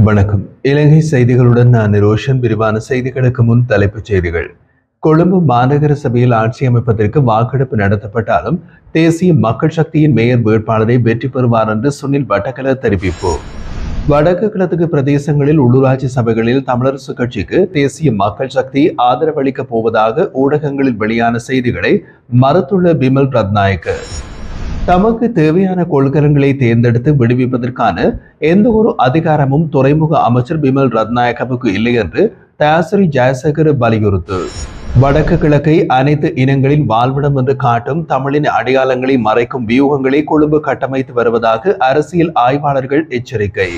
வணக்கம். இலங்கை செய்திகளுடன் நான் ரோஷன். விரிவான செய்திகளுக்கு முன் தலைப்புச் செய்திகள். கொழும்பு மாநகர சபையில் ஆட்சி அமைப்பதற்கு வாக்கெடுப்பு நடத்தப்பட்டாலும் தேசிய மக்கள் சக்தியின் மேயர் வேட்பாளரை வெற்றி பெறுவார் என்று சுனில் வட்டக்கல தெரிவிப்பு. வடக்கு கிழக்கு பிரதேசங்களில் உள்ளூராட்சி சபைகளில் தமிழரசு கட்சிக்கு தேசிய மக்கள் சக்தி ஆதரவளிக்கப் போவதாக ஊடகங்களில் வெளியான செய்திகளை மறுத்துள்ள பிமல் ரத்நாயக்க. தமக்கு தேவையான கொள்கலன்களை தேர்ந்தெடுத்து விடுவிப்பதற்கான எந்த ஒரு அதிகாரமும் துறைமுக அமைச்சர் பிமல் ரத்நாயக்கவுக்கு இல்லை என்று தயாசிரி ஜெயசேகர் வலியுறுத்து. வடக்கு கிழக்கை அனைத்து இனங்களின் வாழ்விடம் என்று காட்டும் தமிழின் அடையாளங்களை மறைக்கும் வியூகங்களை கொழும்பு கட்டமைத்து வருவதாக அரசியல் ஆய்வாளர்கள் எச்சரிக்கை.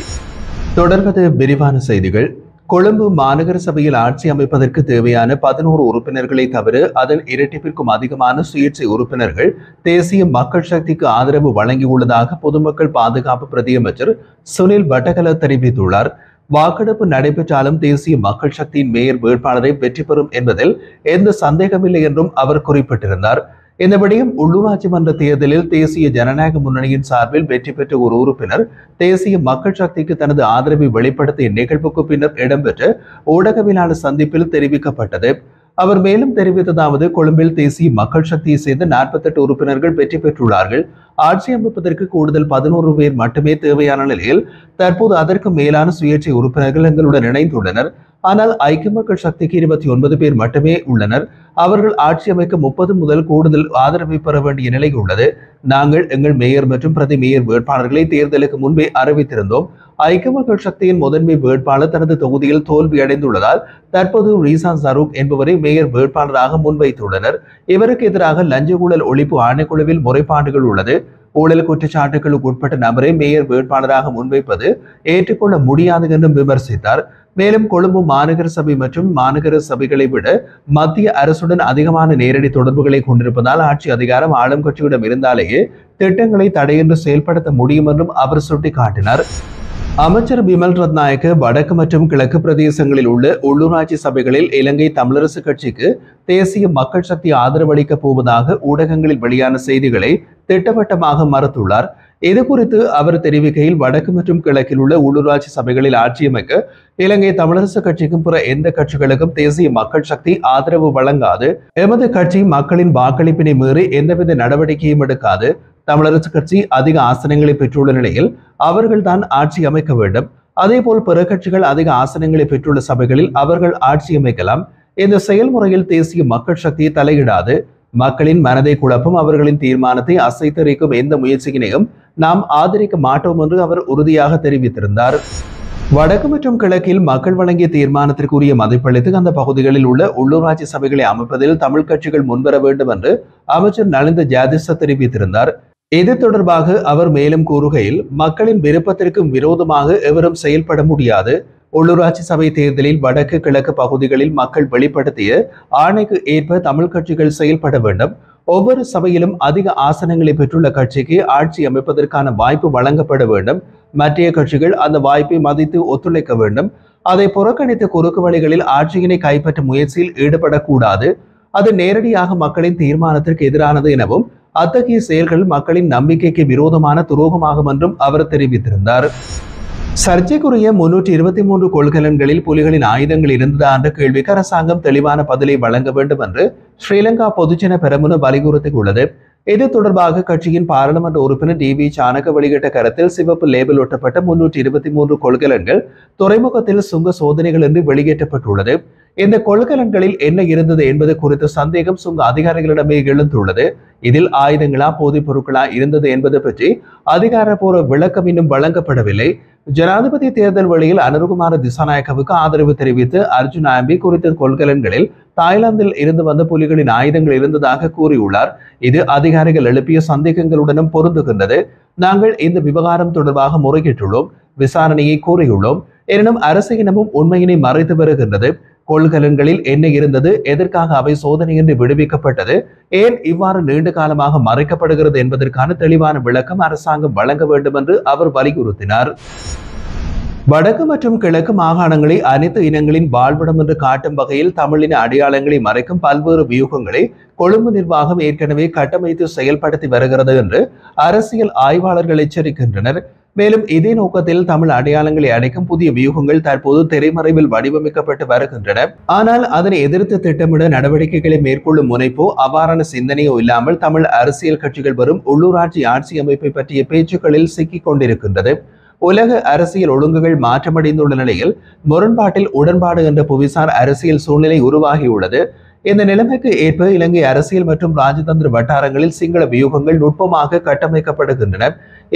தொடர்வது விரிவான செய்திகள். கொழும்பு மாநகர சபையில் ஆட்சி அமைப்பதற்கு தேவையான 11 உறுப்பினர்களை தவிர அதன் இரட்டிப்பிற்கும் அதிகமான சுயேட்சை உறுப்பினர்கள் தேசிய மக்கள் சக்திக்கு ஆதரவு வழங்கியுள்ளதாக பொதுமக்கள் பாதுகாப்பு பிரதியமைச்சர் சுனில் வட்டக்கல தெரிவித்துள்ளார். வாக்கெடுப்பு நடைபெற்றாலும் தேசிய மக்கள் சக்தியின் மேயர் வேட்பாளரை வெற்றி பெறும் என்பதில் எந்த சந்தேகமில்லை என்றும் அவர் குறிப்பிட்டிருந்தார். இந்த விடயம் உள்ளூராட்சி மன்ற தேர்தலில் தேசிய ஜனநாயக முன்னணியின் சார்பில் வெற்றி பெற்ற ஒரு உறுப்பினர் தேசிய மக்கள் சக்திக்கு தனது ஆதரவை வெளிப்படுத்திய நிகழ்வுக்கு பின்னர் இடம்பெற்ற ஊடகவியலாளர் சந்திப்பில் தெரிவிக்கப்பட்டது. அவர் மேலும் தெரிவித்ததாவது, கொழும்பில் தேசிய மக்கள் சக்தியை சேர்ந்த 48 உறுப்பினர்கள் வெற்றி பெற்றுள்ளார்கள். ஆட்சி அமைப்பதற்கு கூடுதல் 11 பேர் மட்டுமே தேவையான நிலையில் தற்போது அதற்கு மேலான சுயேட்சை உறுப்பினர்கள் எங்களுடன் இணைந்துள்ளனர். ஆனால் ஐக்கிய மக்கள் சக்திக்கு 29 பேர் மட்டுமே உள்ளனர். அவர்கள் ஆட்சி அமைக்க 30 முதல் கூடுதல் ஆதரவை பெற வேண்டிய நிலை உள்ளது. நாங்கள் எங்கள் மேயர் மற்றும் பிரதி மேயர் வேட்பாளர்களை தேர்தலுக்கு முன்பே அறிவித்திருந்தோம். ஐக்கிய மக்கள் சக்தியின் முதன்மை வேட்பாளர் தனது தொகுதியில் தோல்வி அடைந்துள்ளதால் தற்போது ரீசா சரூக் என்பவரை மேயர் வேட்பாளராக முன்வைத்துள்ளனர். இவருக்கு எதிராக லஞ்ச ஊழல் ஒழிப்பு ஆணைக்குழுவில் முறைப்பாடுகள் உள்ளது. ஊழல் குற்றச்சாட்டுகளுக்கு உட்பட்ட நபரை மேயர் வேட்பாளராக முன்வைப்பது ஏற்றுக்கொள்ள முடியாது என்றும் விமர்சித்தார். மேலும் கொழும்பு மாநகர சபை மற்றும் மாநகர சபைகளை விட மத்திய அரசுடன் அதிகமான நேரடி தொடர்புகளை கொண்டிருப்பதால் ஆட்சி அதிகாரம் ஆளும் கட்சியிடம் இருந்தாலேயே திட்டங்களை தடையின்றி செயல்படுத்த முடியும் என்றும் அவர் சுட்டிக்காட்டினார். அமைச்சர் பிமல் ரத்நாயக்க வடக்கு மற்றும் கிழக்கு பிரதேசங்களில் உள்ள உள்ளூராட்சி சபைகளில் இலங்கை தமிழரசு கட்சிக்கு தேசிய மக்கள் சக்தி ஆதரவளிக்கப் போவதாக ஊடகங்களில் வெளியான செய்திகளை திட்டவட்டமாக மறுத்துள்ளார். இது குறித்து அவர் தெரிவிக்கையில், வடக்கு மற்றும் கிழக்கில் உள்ள உள்ளூராட்சி சபைகளில் ஆட்சி அமைக்க இலங்கை தமிழரசு கட்சிக்கும் பிற எந்த கட்சிகளுக்கும் தேசிய மக்கள் சக்தி ஆதரவு வழங்காது. எமது கட்சி மக்களின் வாக்களிப்பினை மீறி எந்தவித நடவடிக்கையும் எடுக்காது. தமிழரசு கட்சி அதிக ஆசனங்களை பெற்றுள்ள நிலையில் அவர்கள்தான் ஆட்சி அமைக்க வேண்டும். அதேபோல் பிற கட்சிகள் அதிக ஆசனங்களை பெற்றுள்ள சபைகளில் அவர்கள் ஆட்சி அமைக்கலாம். இந்த செயல்முறையில் தேசிய மக்கள் சக்தியை தலையிடாது. மக்களின் மனதை குழப்பும் அவர்களின் தீர்மானத்தை அசைத்தறிக்கும் எந்த முயற்சியினையும் நாம் ஆதரிக்க மாட்டோம் என்று அவர் உறுதியாக தெரிவித்திருந்தார். வடக்கு மற்றும் கிழக்கில் மக்கள் வழங்கிய தீர்மானத்திற்குரிய மதிப்பளித்து அந்த பகுதிகளில் உள்ள உள்ளூராட்சி சபைகளை அமைப்பதில் தமிழ் கட்சிகள் முன்வர வேண்டும் என்று அமைச்சர் நலிந்த ஜாதிச தெரிவித்திருந்தார். இது தொடர்பாக அவர் மேலும் கூறுகையில், மக்களின் விருப்பத்திற்கும் விரோதமாக எவரும் செயல்பட முடியாது. உள்ளூராட்சி சபை தேர்தலில் வடக்கு கிழக்கு பகுதிகளில் மக்கள் வெளிப்படுத்திய ஆணைக்கு ஏற்ப தமிழ் கட்சிகள் செயல்பட வேண்டும். ஒவ்வொரு சபையிலும் அதிக ஆசனங்களை பெற்றுள்ள கட்சிக்கு ஆட்சி அமைப்பதற்கான வாய்ப்பு வழங்கப்பட வேண்டும். மற்ற கட்சிகள் அந்த வாய்ப்பை மதித்து ஒத்துழைக்க வேண்டும். அதை புறக்கணித்து குறுக்கு வழிகளில் ஆட்சியினை கைப்பற்றும் முயற்சியில் ஈடுபடக்கூடாது. அது நேரடியாக மக்களின் தீர்மானத்திற்கு எதிரானது எனவும் அத்தகைய செயல்கள் மக்களின் நம்பிக்கைக்கு விரோதமான துரோகமாகும் என்றும் அவர் தெரிவித்திருந்தார். சர்ச்சைக்குரிய 323 கொள்கலன்களில் புலிகளின் ஆயுதங்கள் இருந்ததா என்ற கேள்விக்கு அரசாங்கம் தெளிவான பதிலை வழங்க வேண்டும் என்று ஸ்ரீலங்கா பொதுஜன பெரமுன வலியுறுத்தியுள்ளது. இது தொடர்பாக கட்சியின் பாராளுமன்ற உறுப்பினர் DV சாணக்க வெளியிட்ட கருத்தில் சிவப்பு லேபிள் ஒட்டப்பட்ட 323 கொள்கலன்கள் துறைமுகத்தில் சுங்க சோதனைகள் என்று வெளியேற்றப்பட்டுள்ளது. இந்த கொள்கலன்களில் என்ன இருந்தது என்பது குறித்த சந்தேகம் சுங்க அதிகாரிகளிடமே எழுந்துள்ளது. இதில் ஆயுதங்களா போதைப் பொருட்களா இருந்தது என்பது பற்றி அதிகாரப்பூர்வ விளக்கம் இன்னும் வழங்கப்படவில்லை. ஜனாதிபதி தேர்தல் வழியில் அனுருகுமார திசாநாயக்கவுக்கு ஆதரவு தெரிவித்து அர்ஜுன் ஆம்பி குறித்த கொள்கலன்களில் தாய்லாந்தில் இருந்து வந்த புலிகளின் ஆயுதங்கள் இருந்ததாக கூறியுள்ளார். இது அதிகாரிகள் எழுப்பிய சந்தேகங்களுடனும் பொருந்துகின்றது. நாங்கள் இந்த விவகாரம் தொடர்பாக முறையிட்டுள்ளோம், விசாரணையை கோரியுள்ளோம். எனினும் அரசு இனமும் உண்மையினை மறைத்து வருகின்றது. கொள்கலன்களில் என்ன இருந்தது, எதற்காக அவை சோதனையின்றி விடுவிக்கப்பட்டது, ஏன் இவ்வாறு நீண்ட காலமாக மறைக்கப்படுகிறது என்பதற்கான தெளிவான விளக்கம் அரசாங்கம் வழங்க வேண்டும் என்று அவர் வலியுறுத்தினார். வடக்கு மற்றும் கிழக்கு மாகாணங்களை அனைத்து இனங்களின் வாழ்விடம் என்று காட்டும் வகையில் தமிழின அடையாளங்களை மறைக்கும் பல்வேறு வியூகங்களை கொழும்பு நிர்வாகம் ஏற்கனவே கட்டமைத்து செயல்படுத்தி வருகிறது என்று அரசியல் ஆய்வாளர்கள் எச்சரிக்கின்றனர். மேலும் இதே நோக்கத்தில் தமிழ் அடையாளங்களை அடைக்கும் புதிய வியூகங்கள் தற்போது திரைமறைவில் வடிவமைக்கப்பட்டு வருகின்றன. ஆனால் அதனை எதிர்த்து திட்டமிட நடவடிக்கைகளை மேற்கொள்ளும் முனைப்போ அவ்வாறான சிந்தனையோ இல்லாமல் தமிழ் அரசியல் கட்சிகள் வரும் உள்ளூராட்சி ஆட்சி அமைப்பை பற்றிய பேச்சுக்களில் சிக்கிக் கொண்டிருக்கின்றது. உலக அரசியல் ஒழுங்குகள் மாற்றமடைந்துள்ள நிலையில் முரண்பாட்டில் உடன்பாடு என்ற புவிசார் அரசியல் சூழ்நிலை உருவாகியுள்ளது. இந்த நிலைமைக்கு ஏற்ப இலங்கை அரசியல் மற்றும் ராஜதந்திர வட்டாரங்களில் சிங்கள வியூகங்கள் நுட்பமாக கட்டமைக்கப்படுகின்றன.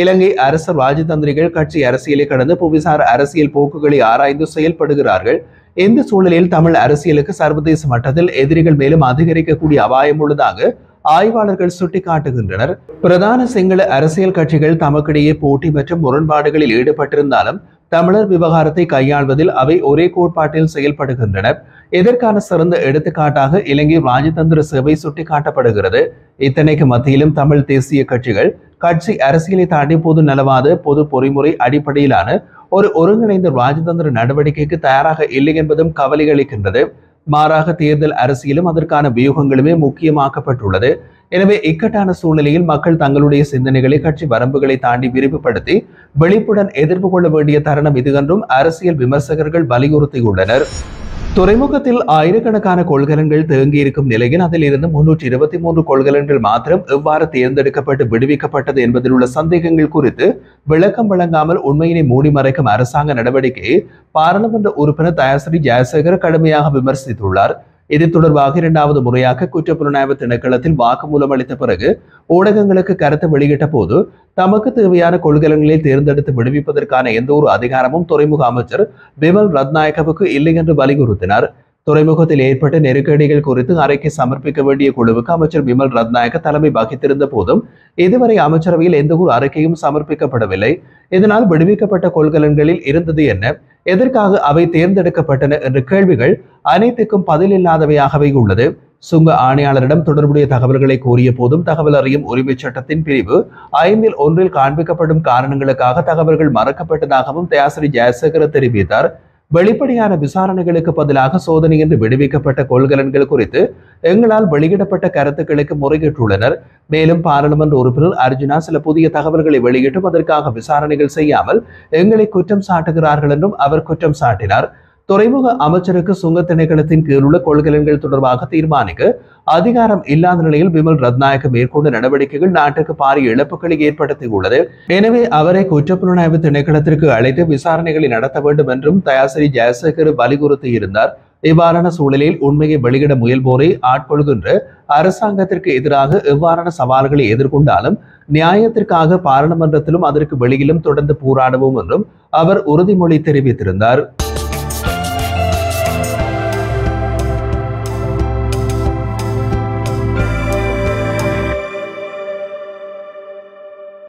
இலங்கை அரசு ராஜதந்திரிகள் கட்சி அரசியலை கடந்து புவிசார் அரசியல் போக்குகளை ஆராய்ந்து செயல்படுகிறார்கள். இந்த சூழலில் தமிழ் அரசியலுக்கு சர்வதேச மட்டத்தில் எதிரிகள் மேலும் அதிகரிக்கக்கூடிய அபாயம் உள்ளதாக ஆய்வாளர்கள் சுட்டிக்காட்டுகின்றனர். பிரதான சிங்கள அரசியல் கட்சிகள் தமக்கிடையே போட்டி மற்றும் முரண்பாடுகளில் ஈடுபட்டிருந்தாலும் தமிழர் விவகாரத்தை கையாள்வதில் அவை ஒரே கோட்பாட்டில் செயல்படுகின்றன. இதற்கான சிறந்த எடுத்துக்காட்டாக இலங்கை ராஜதந்திர சேவை சுட்டிக்காட்டப்படுகிறது. இத்தனைக்கு மத்தியிலும் தமிழ் தேசிய கட்சிகள் கட்சி அரசியலை தாண்டி பொது நலவாத பொது பொறிமுறை அடிப்படையிலான ஒரு ஒருங்கிணைந்த ராஜதந்திர நடவடிக்கைக்கு தயாராக இல்லை என்பதும் கவலை அளிக்கின்றது. மாறாக தேர்தல் அரசியலும் அதற்கான வியூகங்களுமே முக்கியமாக்கப்பட்டுள்ளது. எனவே இக்கட்டான சூழ்நிலையில் மக்கள் தங்களுடைய சிந்தனைகளை கட்சி வரம்புகளை தாண்டி விரிவுபடுத்தி விழிப்புடன் எதிர்ப்பு கொள்ள வேண்டிய தருணம் இது என்றும் அரசியல் விமர்சகர்கள் வலியுறுத்தியுள்ளனர். துறைமுகத்தில் ஆயிரக்கணக்கான கொள்கலன்கள் தேங்கியிருக்கும் நிலையில் அதில் இருந்து 323 கொள்கலன்கள் மாத்திரம் எவ்வாறு தேர்ந்தெடுக்கப்பட்டு விடுவிக்கப்பட்டது என்பதில் உள்ள சந்தேகங்கள் குறித்து விளக்கம் வழங்காமல் உண்மையினை மூடி மறைக்கும் அரசாங்க நடவடிக்கையை பாராளுமன்ற உறுப்பினர் தயாசிறி ஜெயசேகர் கடுமையாக விமர்சித்துள்ளார். இது தொடர்பாக இரண்டாவது முறையாக குற்றப்புலனாய்வு திணைக்களத்தில் வாக்குமூலம் அளித்த பிறகு ஊடகங்களுக்கு கருத்து வெளியிட்ட போது தமக்கு தேவையான கொள்கலன்களை தேர்ந்தெடுத்து விடுவிப்பதற்கான எந்த ஒரு அதிகாரமும் துறைமுக அமைச்சர் விமல் ரத்நாயக்கவுக்கு இல்லை என்று வலியுறுத்தினார். துறைமுகத்தில் ஏற்பட்ட நெருக்கடிகள் குறித்து அறிக்கை சமர்ப்பிக்க வேண்டிய குழுவுக்கு அமைச்சர் விமல் ரத்நாயக்க தலைமை வகித்திருந்த போதும் இதுவரை அமைச்சரவையில் எந்த ஒரு அறிக்கையும் சமர்ப்பிக்கப்படவில்லை. இதனால் விடுவிக்கப்பட்ட கொள்கலன்களில் இருந்தது என்ன, எதற்காக அவை தேர்ந்தெடுக்கப்பட்டன என்ற கேள்விகள் அனைத்துக்கும் பதிலில்லாதவையாகவே உள்ளது. சுங்க ஆணையாளரிடம் தொடர்புடைய தகவல்களை கோரிய போதும் தகவல் அறியும் உரிமை சட்டத்தின் பிரிவு 5(1) காண்பிக்கப்படும் காரணங்களுக்காக தகவல்கள் மறக்கப்பட்டதாகவும் தயாசிறி ஜெயசேகர் தெரிவித்தார். வெளிப்படையான விசாரணைகளுக்கு பதிலாக சோதனை என்று விடுவிக்கப்பட்ட கொள்கலன்கள் குறித்து எங்களால் வெளியிடப்பட்ட கருத்துக்களுக்கு முறையிட்டுள்ளனர். மேலும் பாராளுமன்ற உறுப்பினர் அர்ஜுனா சில புதிய தகவல்களை வெளியிட்டும் அதற்காக விசாரணைகள் செய்யாமல் எங்களை குற்றம் சாட்டுகிறார்கள் என்றும் அவர் குற்றம் சாட்டினார். துறைமுக அமைச்சருக்கு சுங்க திணைக்களத்தின் கீழுள்ள கொள்கலன்கள் தொடர்பாக தீர்மானிக்க அதிகாரம் இல்லாத நிலையில் விமல் ரத்நாயக்க மேற்கொண்ட நடவடிக்கைகள் நாட்டுக்கு பாரிய இழப்புகளை ஏற்படுத்தியுள்ளது. எனவே அவரை குற்றப்புலனாய்வு திணைக்களத்திற்கு அழைத்து விசாரணைகளை நடத்த வேண்டும் என்றும் தயாசிறி ஜெயசேகர் வலியுறுத்தி இருந்தார். இவ்வாறான சூழலில் உண்மையை வெளியிட முயல்வோரை ஆட்கொள்கின்ற அரசாங்கத்திற்கு எதிராக எவ்வாறான சவால்களை எதிர்கொண்டாலும் நியாயத்திற்காக பாராளுமன்றத்திலும் அதற்கு வெளியிலும் தொடர்ந்து போராடுவோம் என்றும் அவர் உறுதிமொழி தெரிவித்திருந்தார்.